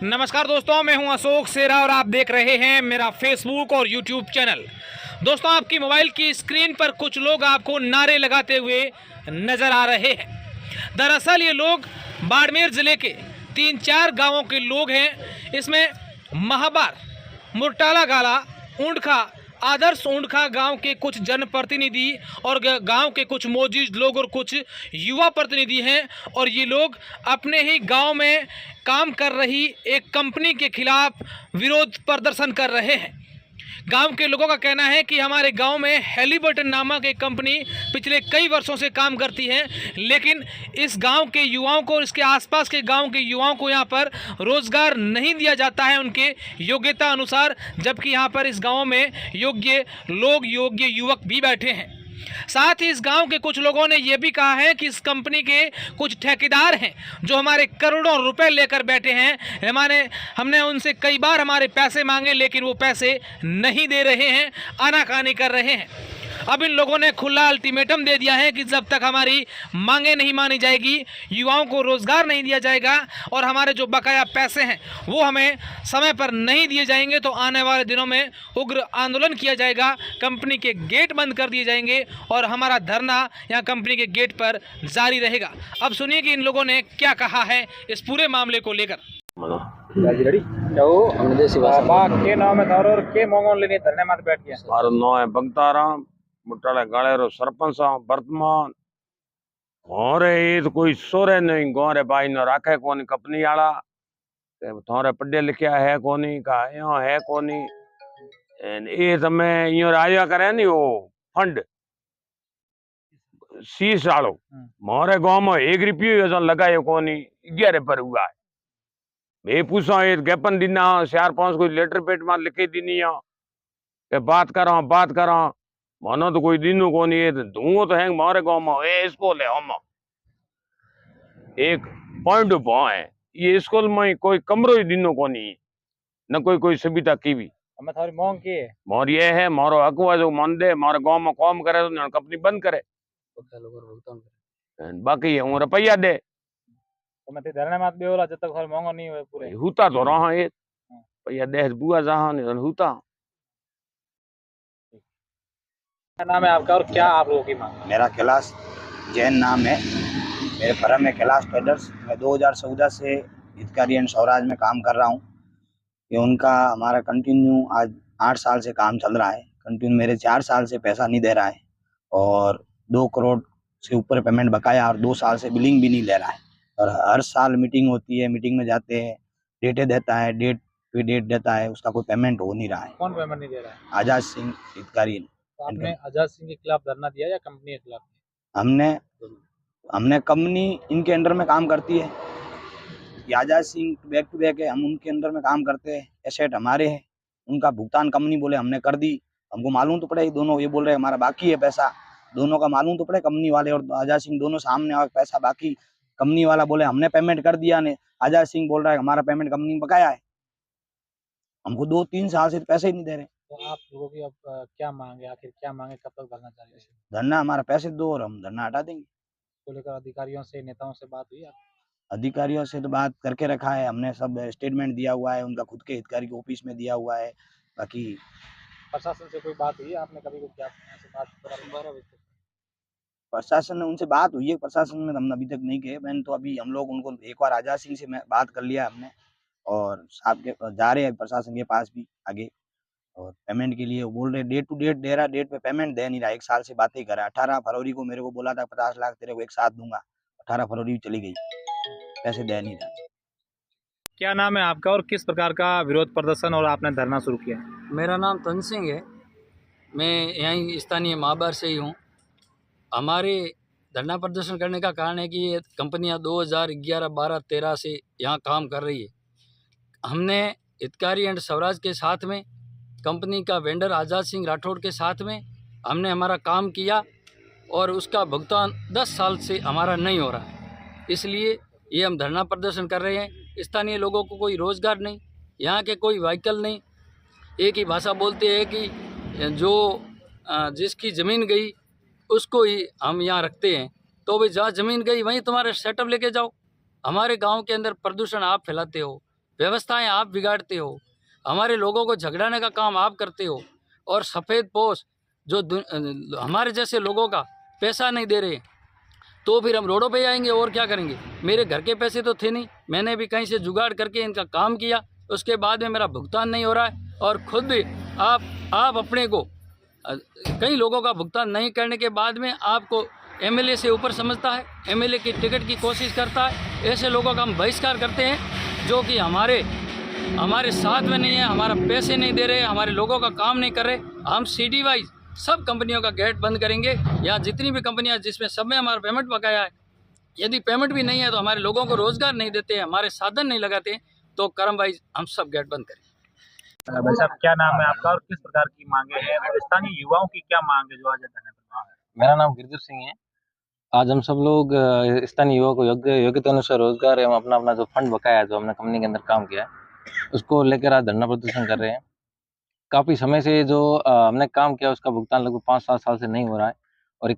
नमस्कार दोस्तों, मैं हूं अशोक सेरा और आप देख रहे हैं मेरा फेसबुक और यूट्यूब चैनल। दोस्तों, आपकी मोबाइल की स्क्रीन पर कुछ लोग आपको नारे लगाते हुए नजर आ रहे हैं। दरअसल ये लोग बाड़मेर जिले के 3-4 गांवों के लोग हैं। इसमें महाबार, मुरटाला गाला, ऊंडखा, आदर्श ऊंडखा गांव के कुछ जनप्रतिनिधि और गांव के कुछ मौजूद लोग और कुछ युवा प्रतिनिधि हैं। और ये लोग अपने ही गांव में काम कर रही एक कंपनी के खिलाफ विरोध प्रदर्शन कर रहे हैं। गांव के लोगों का कहना है कि हमारे गांव में हेलीबर्टन नामक एक कंपनी पिछले कई वर्षों से काम करती है, लेकिन इस गांव के युवाओं को और इसके आसपास के गांव के युवाओं को यहां पर रोजगार नहीं दिया जाता है उनके योग्यता अनुसार, जबकि यहां पर इस गांव में योग्य लोग, योग्य युवक भी बैठे हैं। साथ ही इस गांव के कुछ लोगों ने यह भी कहा है कि इस कंपनी के कुछ ठेकेदार हैं जो हमारे करोड़ों रुपए लेकर बैठे हैं। हमने उनसे कई बार हमारे पैसे मांगे, लेकिन वो पैसे नहीं दे रहे हैं, आनाकानी कर रहे हैं। अब इन लोगों ने खुला अल्टीमेटम दे दिया है कि जब तक हमारी मांगे नहीं मानी जाएगी, युवाओं को रोजगार नहीं दिया जाएगा और हमारे जो बकाया पैसे हैं वो हमें समय पर नहीं दिए जाएंगे, तो आने वाले दिनों में उग्र आंदोलन किया जाएगा, कंपनी के गेट बंद कर दिए जाएंगे और हमारा धरना यहाँ कंपनी के गेट पर जारी रहेगा। अब सुनिए कि इन लोगों ने क्या कहा है इस पूरे मामले को लेकर। के नाम है थारो और के मोंगों लेने धरने माते बैठ गया। मारो नाम है बगताराम, मुटाला गाले रो सरपंच वर्तमान। और ये तो कोई सोरे नहीं गोरे भाई न राखे कोनी कंपनी वाला, थोड़े पढ़े लिखा है कोनी का यो है कोनी। ये तमे यो आया करे नी वो फंड शीश वालो, मोरे गांव में 1 रुपयो जो लगायो कोनी, 11 पर हुआ है। मैं पूछा ये ज्ञापन दीना 4-5 कोई लेटर पेट में लिखे दीनी है, बात करा मानो तो कोई दिनू को नहीं है। धुओं तो है मारे गांव में ए स्कूल है, हम एक पॉइंट है ये स्कूल में कोई कमरो ही दिनों को नहीं, न कोई सुविधा की भी। हमें थारी मांग की है, मोर ये है मारो अगुआ जो मन दे मारे गांव में काम करे तो कंपनी बंद करे, बाकी हूँ रुपया दे तो मैं धरने माते बेवला जब तक थारी मांगो नहीं हुए पूरे हुता तो रहा ये भैया दे बुआ जहां नहीं हुता। क्या नाम है आपका और क्या आप लोगों की मांग? मेरा कैलाश जैन नाम है, मेरे फर्म है कैलाश ट्रेडर्स। मैं 2014 से हितकारी एंड स्वराज में काम कर रहा हूँ। ये उनका हमारा कंटिन्यू आज 8 साल से काम चल रहा है। कंटिन्यू मेरे 4 साल से पैसा नहीं दे रहा है और 2 करोड़ से ऊपर पेमेंट बकाया और 2 साल से बिलिंग भी नहीं ले रहा है। और हर साल मीटिंग होती है, मीटिंग में जाते हैं, डेटें देता है, डेट पे डेट देता है, उसका कोई पेमेंट हो नहीं रहा है। कौन पेमेंट नहीं दे रहा है? आजाद सिंह हितकारी। तो आपने आजाद सिंह के खिलाफ धरना दिया या कंपनी के खिलाफ? हमने कंपनी इनके अंडर में काम करती है, Azad Singh back to back है, हम उनके अंडर में काम करते हैं, एसेट हमारे हैं, उनका भुगतान कंपनी बोले हमने कर दी। हमको मालूम तो पड़े, दोनों ये बोल रहे हमारा बाकी है पैसा, दोनों का मालूम तो पड़े, कंपनी वाले और आजाद सिंह दोनों सामने और पैसा बाकी। कंपनी वाला बोले हमने पेमेंट कर दिया ने, आजाद सिंह बोल रहा है हमारा पेमेंट कंपनी में बकाया है। हमको 2-3 साल से पैसे ही नहीं दे रहे। तो आप लोगों की अब क्या मांगे, आखिर क्या मांगे, कब तक धरना जारी रहेगा? धरना हमारा पैसे दो और हम धरना हटा देंगे। को लेकर अधिकारियों से, नेताओं से बात हुई? अधिकारियों से तो बात करके रखा है हमने, सब स्टेटमेंट दिया हुआ है, उनका खुद के हितकारी के ऑफिस में दिया हुआ है। बाकी प्रशासन से कोई बात हुई आपने कभी? क्या प्रशासन ने उनसे बात हुई है, प्रशासन में हम अभी तक नहीं गए। मैंने तो अभी हम लोग उनको एक बार आजाद सिंह से बात कर लिया हमने और साहब के जा रहे हैं प्रशासन के पास भी आगे। और पेमेंट के लिए वो बोल रहे डेट टू डेट दे रहा, डेट पे पेमेंट दे नहीं रहा, 1 साल से बातें कर रहा है। 18 फरवरी को मेरे को बोला था 50 लाख तेरे को एक साथ दूंगा, 18 फरवरी चली गई, पैसे दे नहीं रहा। क्या नाम है आपका और किस प्रकार का विरोध प्रदर्शन और आपने धरना शुरू किया? मेरा नाम तन सिंह है, मैं यहीं स्थानीय महाबार से ही हूँ। हमारे धरना प्रदर्शन करने का कारण है कि ये कंपनियाँ 2011, 12, 13 से यहाँ काम कर रही है। हमने हितकारी एंड स्वराज के साथ में, कंपनी का वेंडर आज़ाद सिंह राठौड़ के साथ में हमने हमारा काम किया और उसका भुगतान 10 साल से हमारा नहीं हो रहा है। इसलिए ये हम धरना प्रदर्शन कर रहे हैं। स्थानीय लोगों को कोई रोज़गार नहीं, यहाँ के कोई व्हीकल नहीं, एक ही भाषा बोलते हैं कि जो जिसकी ज़मीन गई उसको ही हम यहाँ रखते हैं। तो भाई जहाँ ज़मीन गई वहीं तुम्हारे सेटअप लेके जाओ। हमारे गांव के अंदर प्रदूषण आप फैलाते हो, व्यवस्थाएं आप बिगाड़ते हो, हमारे लोगों को झगड़ाने का काम आप करते हो, और सफ़ेद पोश जो हमारे जैसे लोगों का पैसा नहीं दे रहे, तो फिर हम रोडों पे आएंगे और क्या करेंगे। मेरे घर के पैसे तो थे नहीं, मैंने भी कहीं से जुगाड़ करके इनका काम किया, उसके बाद में मेरा भुगतान नहीं हो रहा है। और खुद भी आप अपने को कई लोगों का भुगतान नहीं करने के बाद में आपको एमएलए से ऊपर समझता है, एमएलए की टिकट की कोशिश करता है। ऐसे लोगों का हम बहिष्कार करते हैं जो कि हमारे साथ में नहीं है, हमारा पैसे नहीं दे रहे, हमारे लोगों का काम नहीं कर रहे। हम सिटी वाइज सब कंपनियों का गेट बंद करेंगे, या जितनी भी कंपनियां जिसमें सब में हमारा पेमेंट बकाया है, यदि पेमेंट भी नहीं है तो हमारे लोगों को रोज़गार नहीं देते, हमारे साधन नहीं लगाते, तो कर्म वाइज हम सब गेट बंद करेंगे। भाई साहब, क्या नाम है आपका और किस प्रकार की मांगे हैं, और स्थानीय युवाओं की क्या मांग है जो आज धरने पर? मेरा नाम गिरधर सिंह है। आज हम सब लोग स्थानीय युवा को योग्यता अनुसार रोजगार एवं अपना अपना जो फंड बकाया है, जो हमने कंपनी के अंदर काम किया है, उसको लेकर आज धरना प्रदर्शन कर रहे हैं। काफ़ी समय से जो हमने काम किया उसका भुगतान लगभग 5-7 साल से नहीं हो रहा है, और ये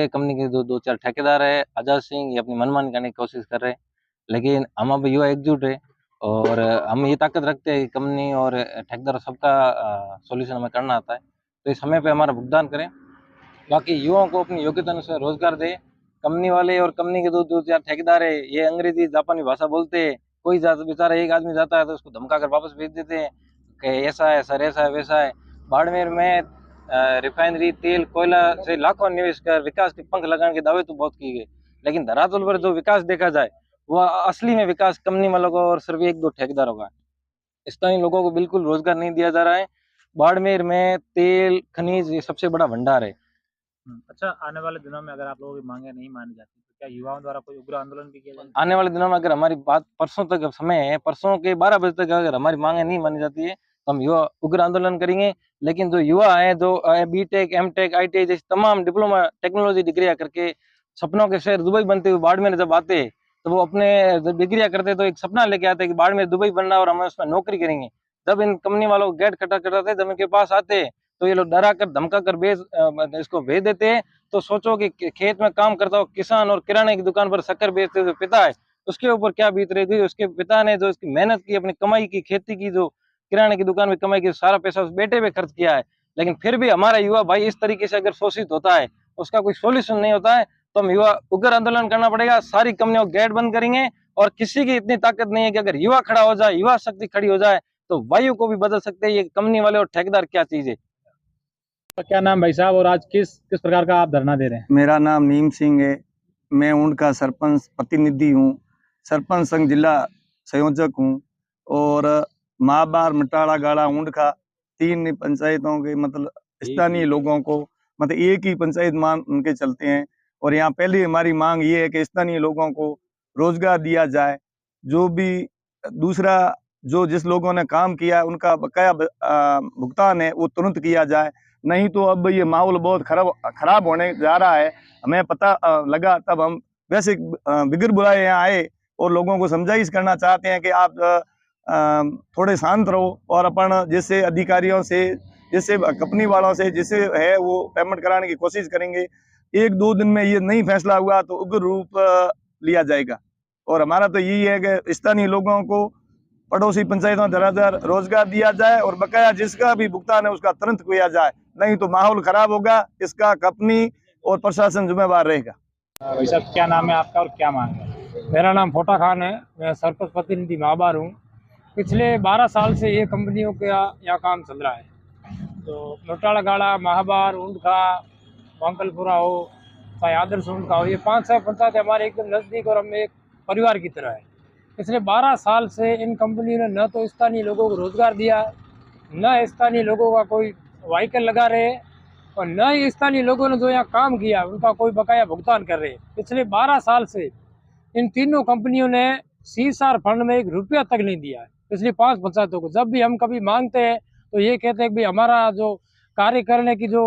कंपनी के जो 2-4 ठेकेदार है, आज़ाद सिंह, ये अपनी मनमानी करने की कोशिश कर रहे हैं। लेकिन हम अब युवा एकजुट है और हम ये ताकत रखते हैं कि कंपनी और ठेकेदार सबका सॉल्यूशन हमें करना आता है, तो इस समय पे हमारा भुगतान करें। बाकी युवाओं को अपनी योग्यता अनुसार रोजगार दे। कंपनी वाले और कंपनी के 2-4 ठेकेदार है, ये अंग्रेजी जापानी भाषा बोलते हैं। कोई बेचारा एक आदमी जाता है तो उसको धमका कर वापस भेज देते हैं कि ऐसा है सर, ऐसा है, वैसा है। बाड़मेर में रिफाइनरी, तेल, कोयला से लाखों निवेश कर विकास के पंख लगाने के दावे तो बहुत किए गए, लेकिन धरातल पर जो विकास देखा जाए वह असली में विकास कंपनी वालों का और सिर्फ 1-2 ठेकेदारों का है। स्थानीय लोगों को बिल्कुल रोजगार नहीं दिया जा रहा है। बाड़मेर में तेल, खनिज, ये सबसे बड़ा भंडार है। अच्छा, आने वाले दिनों में अगर आप लोगों की मांगे नहीं मानी जाती तो क्या युवाओं द्वारा कोई उग्र आंदोलन भी किया जाएगा? आने वाले दिनों में अगर हमारी बात परसों तक समय है, परसों के 12 बजे तक अगर हमारी मांगे नहीं मानी जाती है तो हम युवा उग्र आंदोलन करेंगे। लेकिन जो युवा हैं, जो बीटेक, एमटेक, आईटीआई जैसी तमाम डिप्लोमा टेक्नोलॉजी डिग्रियां करके सपनों के शहर दुबई बनते हुए बाड़मेर जब आते हैं, तो वो अपने जब डिग्रियां करते तो एक सपना लेके आते कि बाड़मेर दुबई बनना और हम उसमें नौकरी करेंगे। जब इन कंपनी वालों को गेट खटखटाते, जब इनके पास आते तो ये लोग डरा कर धमका कर इसको भेज देते हैं। तो सोचो कि खेत में काम करता हो किसान और किराने की दुकान पर शक्कर बेचते हुए पिता है, उसके ऊपर क्या बीत रही थी। उसके पिता ने जो इसकी मेहनत की, अपनी कमाई की, खेती की, जो किराने की दुकान में कमाई की, सारा पैसा उस बेटे पे खर्च किया है। लेकिन फिर भी हमारा युवा भाई इस तरीके से अगर शोषित होता है, उसका कोई सोल्यूशन नहीं होता है, तो हम युवा उग्र आंदोलन करना पड़ेगा। सारी कंपनियों को गेट बंद करेंगे, और किसी की इतनी ताकत नहीं है कि अगर युवा खड़ा हो जाए, युवा शक्ति खड़ी हो जाए, तो वायु को भी बदल सकते हैं। ये कंपनी वाले और ठेकेदार क्या चीज है। तो क्या नाम भाई साहब, और आज किस प्रकार का आप धरना दे रहे हैं? मेरा नाम नीम सिंह है। मैं ऊंट का सरपंच प्रतिनिधि हूँ, सरपंच संघ जिला संयोजक हूँ, और महाबार, मटाड़ा, गाड़ा, ऊंट का 3 पंचायतों के मतलब स्थानीय लोगों को मतलब एक ही पंचायत मान उनके चलते हैं। और यहाँ पहली हमारी मांग ये है कि स्थानीय लोगों को रोजगार दिया जाए। जो भी दूसरा जो जिस लोगों ने काम किया उनका बकाया भुगतान है वो तुरंत किया जाए, नहीं तो अब ये माहौल बहुत खराब होने जा रहा है। हमें पता लगा तब हम वैसे बिगर बुलाए यहाँ आए और लोगों को समझाइश करना चाहते हैं कि आप थोड़े शांत रहो और अपन जैसे अधिकारियों से, जैसे कंपनी वालों से जैसे है वो पेमेंट कराने की कोशिश करेंगे। 1-2 दिन में ये नहीं फैसला हुआ तो उग्र रूप लिया जाएगा। और हमारा तो यही है कि स्थानीय लोगों को पड़ोसी पंचायतों धराधर रोजगार दिया जाए और बकाया जिसका भी भुगतान है उसका तुरंत किया जाए, नहीं तो माहौल खराब होगा। इसका कंपनी और प्रशासन जिम्मेवार रहेगा। भाई साहब, क्या नाम है आपका और क्या मांग है? मेरा नाम फोटा खान है, मैं सरपंच प्रतिनिधि महाबार हूँ। पिछले 12 साल से ये कंपनियों का यहाँ काम चल रहा है। तो नोटाड़ा गाड़ा, महाबार, ऊंटखा, वांकलपुरा हो, चाहे आदर्श ऊंटखा हो, ये 5-6 पंचायत हमारे एकदम नज़दीक और हम एक परिवार की तरह है। पिछले 12 साल से इन कंपनियों ने न तो स्थानीय लोगों को रोजगार दिया, न स्थानीय लोगों का कोई व्हीकल लगा रहे, और न ही स्थानीय लोगों ने जो यहाँ काम किया उनका कोई बकाया भुगतान कर रहे। पिछले 12 साल से इन तीनों कंपनियों ने CSR फंड में 1 रुपया तक नहीं दिया है पिछली 5 पंचायतों को। जब भी हम कभी मांगते हैं तो ये कहते हैं कि भाई हमारा जो कार्य करने की जो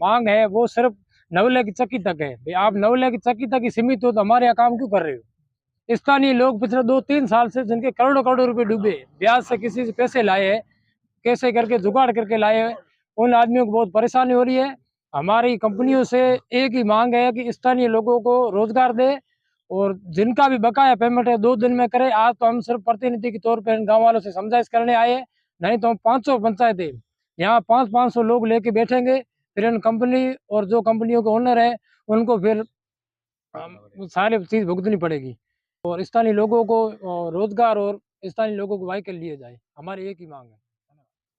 मांग है वो सिर्फ नवले की चक्की तक है। भाई आप नवले की चक्की तक ही सीमित हो तो हमारे यहाँ काम क्यों कर रहे हो? स्थानीय लोग पिछले 2-3 साल से जिनके करोड़ों रुपए डूबे, ब्याज से किसी से पैसे लाए हैं, कैसे करके जुगाड़ करके लाए हैं, उन आदमियों को बहुत परेशानी हो रही है। हमारी कंपनियों से एक ही मांग है कि स्थानीय लोगों को रोजगार दे और जिनका भी बकाया पेमेंट है 2 दिन में करें। आज तो हम सिर्फ प्रतिनिधि के तौर पर इन गाँव वालों से समझाइश करने आए हैं, नहीं तो हम 500 पंचायतें यहाँ 500 लोग लेके बैठेंगे, फिर इन कंपनी और जो कंपनियों के ओनर है उनको फिर सारी चीज़ भुगतनी पड़ेगी और स्थानीय लोगों को रोजगार और स्थानीय लोगों को वाई के लिए जाए। हमारी एक ही मांग है।